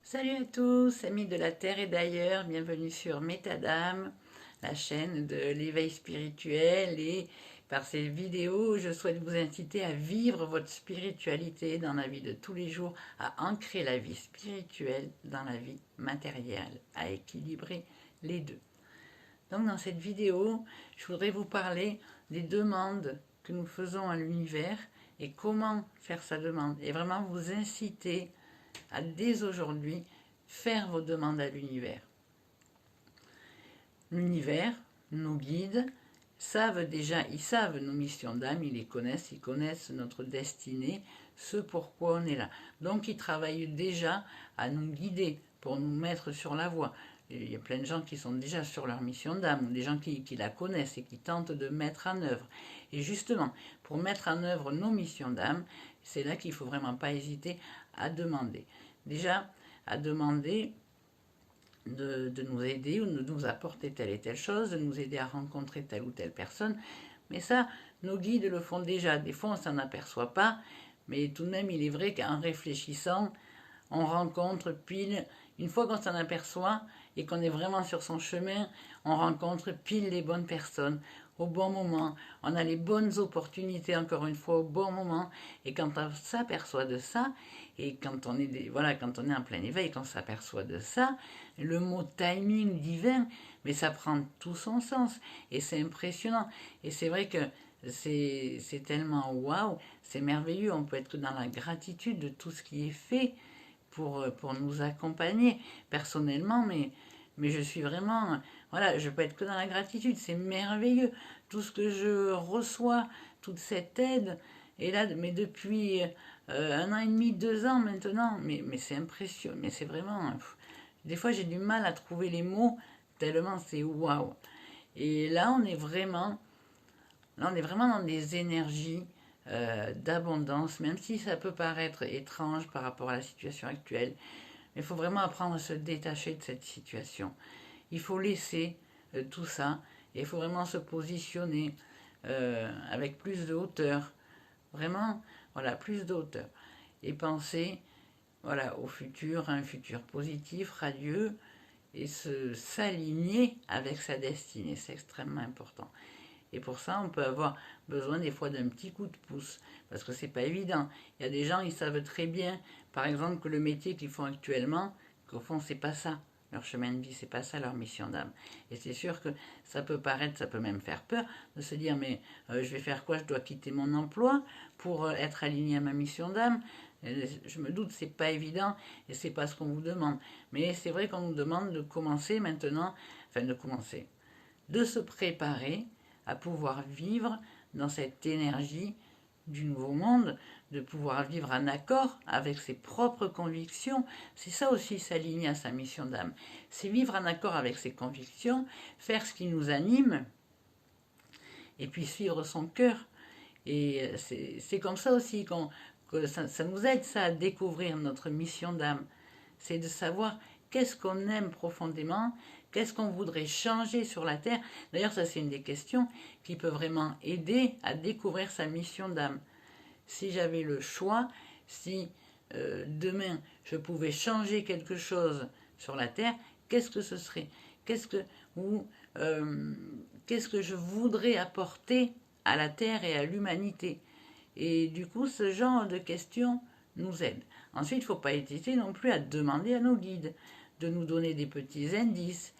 Salut à tous, amis de la Terre et d'ailleurs, bienvenue sur Métadame, la chaîne de l'éveil spirituel et par ces vidéos, je souhaite vous inciter à vivre votre spiritualité dans la vie de tous les jours, à ancrer la vie spirituelle dans la vie matérielle, à équilibrer les deux. Donc dans cette vidéo, je voudrais vous parler des demandes que nous faisons à l'univers et comment faire sa demande et vraiment vous inciter à dès aujourd'hui faire vos demandes à l'univers. L'univers, nos guides, ils savent nos missions d'âme, ils connaissent notre destinée, ce pourquoi on est là. Donc ils travaillent déjà à nous guider, pour nous mettre sur la voie. Il y a plein de gens qui sont déjà sur leur mission d'âme, ou des gens qui la connaissent et qui tentent de mettre en œuvre. Et justement, pour mettre en œuvre nos missions d'âme, c'est là qu'il ne faut vraiment pas hésiter à demander. Déjà, à demander de nous aider ou de nous apporter telle et telle chose, de nous aider à rencontrer telle ou telle personne. Mais ça, nos guides le font déjà. Des fois, on ne s'en aperçoit pas, mais tout de même, il est vrai qu'en réfléchissant, on rencontre pile, une fois qu'on s'en aperçoit et qu'on est vraiment sur son chemin, on rencontre pile les bonnes personnes au bon moment, on a les bonnes opportunités encore une fois au bon moment, et quand on s'aperçoit de ça, et quand on est, voilà, quand on est en plein éveil, qu'on s'aperçoit de ça, le mot timing divin, mais ça prend tout son sens, et c'est impressionnant, et c'est vrai que c'est tellement waouh, c'est merveilleux, on peut être que dans la gratitude de tout ce qui est fait, pour nous accompagner personnellement, mais je suis vraiment, voilà, je peux être que dans la gratitude, c'est merveilleux, tout ce que je reçois, toute cette aide, et là, mais depuis 1 an et demi, 2 ans maintenant, mais c'est impressionnant, mais c'est vraiment, des fois j'ai du mal à trouver les mots, tellement c'est waouh. Et là, on est vraiment dans des énergies d'abondance, même si ça peut paraître étrange par rapport à la situation actuelle. Mais il faut vraiment apprendre à se détacher de cette situation. Il faut laisser tout ça et il faut vraiment se positionner avec plus de hauteur. Vraiment, voilà, plus de hauteur. Et penser, voilà, au futur, à un futur positif, radieux, et s'aligner avec sa destinée. C'est extrêmement important. Et pour ça, on peut avoir besoin des fois d'un petit coup de pouce, parce que c'est pas évident. Il y a des gens, ils savent très bien, par exemple, que le métier qu'ils font actuellement, qu'au fond, c'est pas ça. Leur chemin de vie, c'est pas ça leur mission d'âme. Et c'est sûr que ça peut paraître, ça peut même faire peur de se dire mais je vais faire quoi? Je dois quitter mon emploi pour être aligné à ma mission d'âme. Je me doute, c'est pas évident et c'est pas ce qu'on vous demande. Mais c'est vrai qu'on nous demande de commencer maintenant, enfin de commencer, de se préparer à pouvoir vivre dans cette énergie du nouveau monde, de pouvoir vivre en accord avec ses propres convictions. C'est ça aussi s'aligner à sa mission d'âme. C'est vivre en accord avec ses convictions, faire ce qui nous anime, et puis suivre son cœur. Et c'est comme ça aussi que ça nous aide ça à découvrir notre mission d'âme. C'est de savoir qu'est-ce qu'on aime profondément, qu'est-ce qu'on voudrait changer sur la Terre. D'ailleurs, ça c'est une des questions qui peut vraiment aider à découvrir sa mission d'âme. Si j'avais le choix, si demain je pouvais changer quelque chose sur la Terre, qu'est-ce que ce serait? Qu'est-ce que, ou, qu'est-ce que je voudrais apporter à la Terre et à l'humanité? Et du coup, ce genre de questions nous aide. Ensuite, il ne faut pas hésiter non plus à demander à nos guides de nous donner des petits indices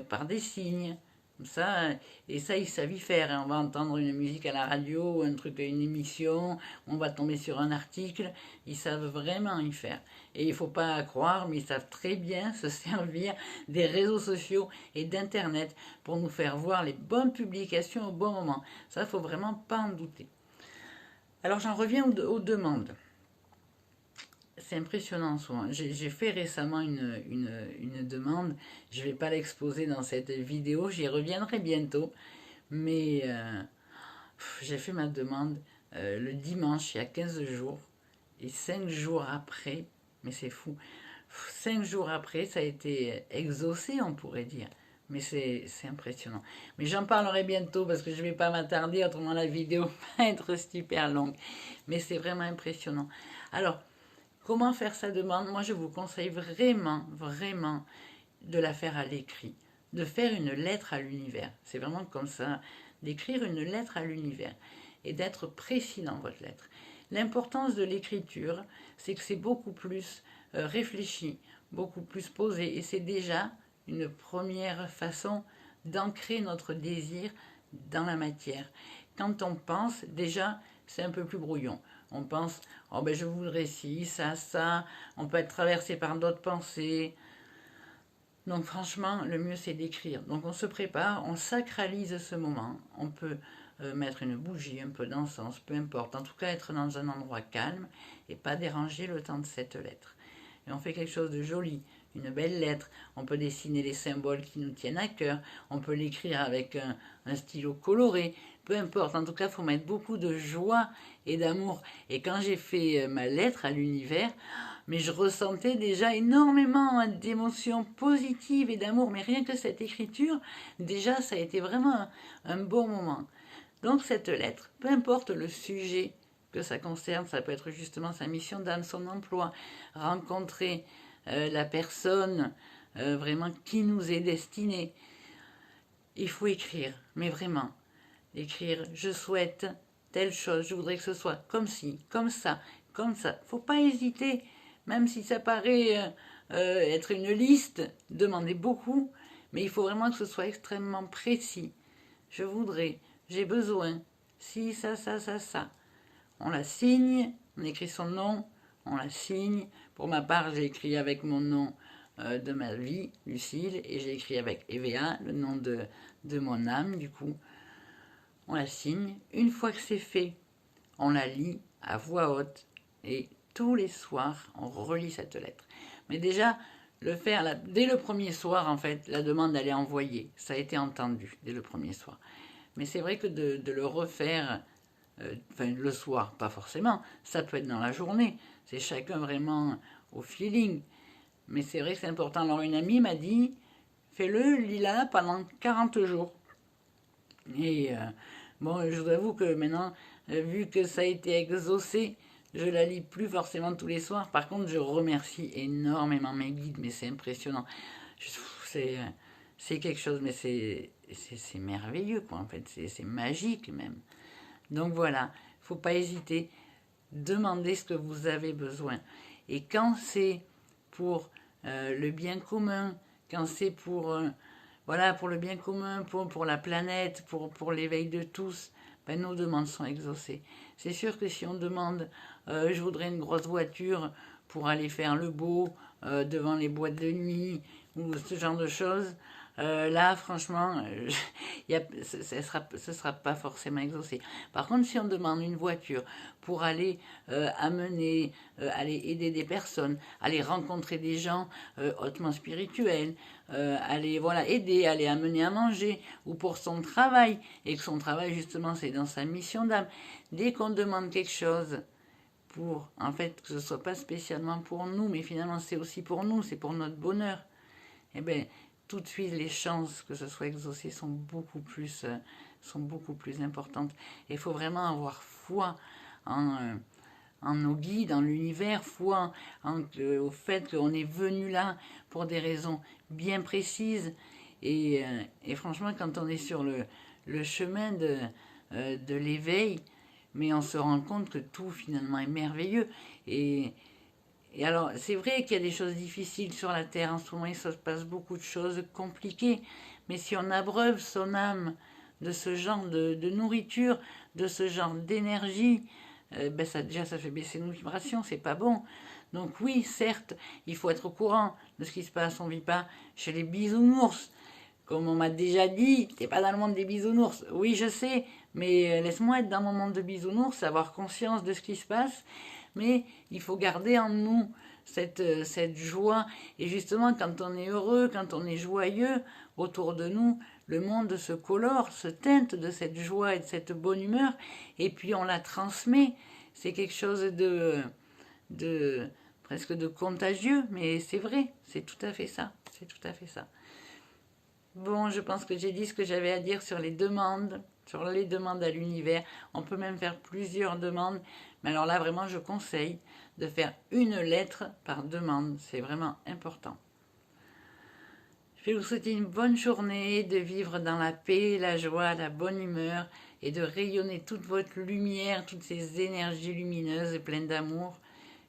par des signes. Ça, et ça, ils savent y faire. Hein. On va entendre une musique à la radio, un truc, une émission, on va tomber sur un article. Ils savent vraiment y faire. Et il ne faut pas croire, mais ils savent très bien se servir des réseaux sociaux et d'Internet pour nous faire voir les bonnes publications au bon moment. Ça, il ne faut vraiment pas en douter. Alors j'en reviens aux demandes. C'est impressionnant souvent. J'ai fait récemment une demande. Je ne vais pas l'exposer dans cette vidéo, j'y reviendrai bientôt. Mais j'ai fait ma demande le dimanche, il y a 15 jours. Et 5 jours après, mais c'est fou, 5 jours après, ça a été exaucé, on pourrait dire. Mais c'est impressionnant. Mais j'en parlerai bientôt parce que je ne vais pas m'attarder, autrement la vidéo va être super longue. Mais c'est vraiment impressionnant. Alors, Comment faire sa demande? Moi, je vous conseille vraiment, vraiment de la faire à l'écrit, de faire une lettre à l'univers. C'est vraiment comme ça, d'écrire une lettre à l'univers et d'être précis dans votre lettre. L'importance de l'écriture, c'est que c'est beaucoup plus réfléchi, beaucoup plus posé, et c'est déjà une première façon d'ancrer notre désir dans la matière. Quand on pense, déjà, c'est un peu plus brouillon. On pense, oh ben je voudrais ci, ça, on peut être traversé par d'autres pensées. Donc franchement, le mieux c'est d'écrire. Donc on se prépare, on sacralise ce moment. On peut mettre une bougie, un peu d'encens, peu importe. En tout cas, être dans un endroit calme et pas déranger le temps de cette lettre. Et on fait quelque chose de joli, une belle lettre. On peut dessiner les symboles qui nous tiennent à cœur. On peut l'écrire avec un stylo coloré. Peu importe, en tout cas, il faut mettre beaucoup de joie et d'amour. Et quand j'ai fait ma lettre à l'univers, mais je ressentais déjà énormément d'émotions positives et d'amour. Mais rien que cette écriture, déjà, ça a été vraiment un bon moment. Donc cette lettre, peu importe le sujet que ça concerne, ça peut être justement sa mission d'âme, son emploi, rencontrer la personne vraiment qui nous est destinée. Il faut écrire, mais vraiment, écrire, je souhaite telle chose, je voudrais que ce soit comme ci, comme ça, comme ça. Faut pas hésiter, même si ça paraît être une liste, demandez beaucoup, mais il faut vraiment que ce soit extrêmement précis. Je voudrais, j'ai besoin, si, ça. On la signe, on écrit son nom, on la signe. Pour ma part, j'ai écrit avec mon nom de ma vie, Lucille, et j'ai écrit avec EVA, le nom de mon âme, du coup. On la signe. Une fois que c'est fait, on la lit à voix haute, et tous les soirs, on relit cette lettre. Mais déjà, le faire, dès le premier soir, en fait, la demande, elle est envoyée. Ça a été entendu dès le premier soir. Mais c'est vrai que de le refaire, enfin le soir, pas forcément, ça peut être dans la journée. C'est chacun vraiment au feeling. Mais c'est vrai que c'est important. Alors une amie m'a dit, fais-le, lis-la pendant 40 jours. Et bon, je vous avoue que maintenant, vu que ça a été exaucé, je la lis plus forcément tous les soirs. Par contre, je remercie énormément mes guides, mais c'est impressionnant. C'est quelque chose, mais c'est merveilleux, quoi, en fait. C'est magique, même. Donc voilà, il ne faut pas hésiter. Demandez ce que vous avez besoin. Et quand c'est pour le bien commun, quand c'est pour, voilà, pour le bien commun, pour la planète, pour l'éveil de tous, ben, nos demandes sont exaucées. C'est sûr que si on demande je voudrais une grosse voiture pour aller faire le beau devant les boîtes de nuit ou ce genre de choses, là, franchement, ce sera pas forcément exaucé. Par contre, si on demande une voiture pour aller amener, aller aider des personnes, aller rencontrer des gens hautement spirituels, aller voilà aider, aller amener à manger, ou pour son travail, et que son travail justement c'est dans sa mission d'âme. Dès qu'on demande quelque chose pour, en fait, que ce soit pas spécialement pour nous, mais finalement c'est aussi pour nous, c'est pour notre bonheur, eh bien, tout de suite, les chances que ce soit exaucé sont beaucoup plus importantes. Et il faut vraiment avoir foi en nos guides, en l'univers, foi au fait qu'on est venu là pour des raisons bien précises. Et franchement, quand on est sur le chemin de l'éveil, mais on se rend compte que tout finalement est merveilleux. Et alors, c'est vrai qu'il y a des choses difficiles sur la Terre. En ce moment, il se passe beaucoup de choses compliquées. Mais si on abreuve son âme de ce genre de nourriture, de ce genre d'énergie, ben ça, déjà, ça fait baisser nos vibrations. C'est pas bon. Donc oui, certes, il faut être au courant de ce qui se passe. On ne vit pas chez les bisounours. Comme on m'a déjà dit, t'es pas dans le monde des bisounours. Oui, je sais, mais laisse-moi être dans mon monde de bisounours, avoir conscience de ce qui se passe. Mais il faut garder en nous cette joie. Et justement, quand on est heureux, quand on est joyeux autour de nous, le monde se colore, se teinte de cette joie et de cette bonne humeur. Et puis on la transmet. C'est quelque chose de presque de contagieux, mais c'est vrai, c'est tout à fait ça. C'est tout à fait ça. Bon, je pense que j'ai dit ce que j'avais à dire sur les demandes. sur les demandes à l'univers. On peut même faire plusieurs demandes. Mais alors là, vraiment, je conseille de faire une lettre par demande. C'est vraiment important. Je vais vous souhaiter une bonne journée, de vivre dans la paix, la joie, la bonne humeur et de rayonner toute votre lumière, toutes ces énergies lumineuses et pleines d'amour.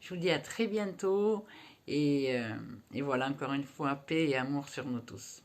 Je vous dis à très bientôt et voilà, encore une fois, paix et amour sur nous tous.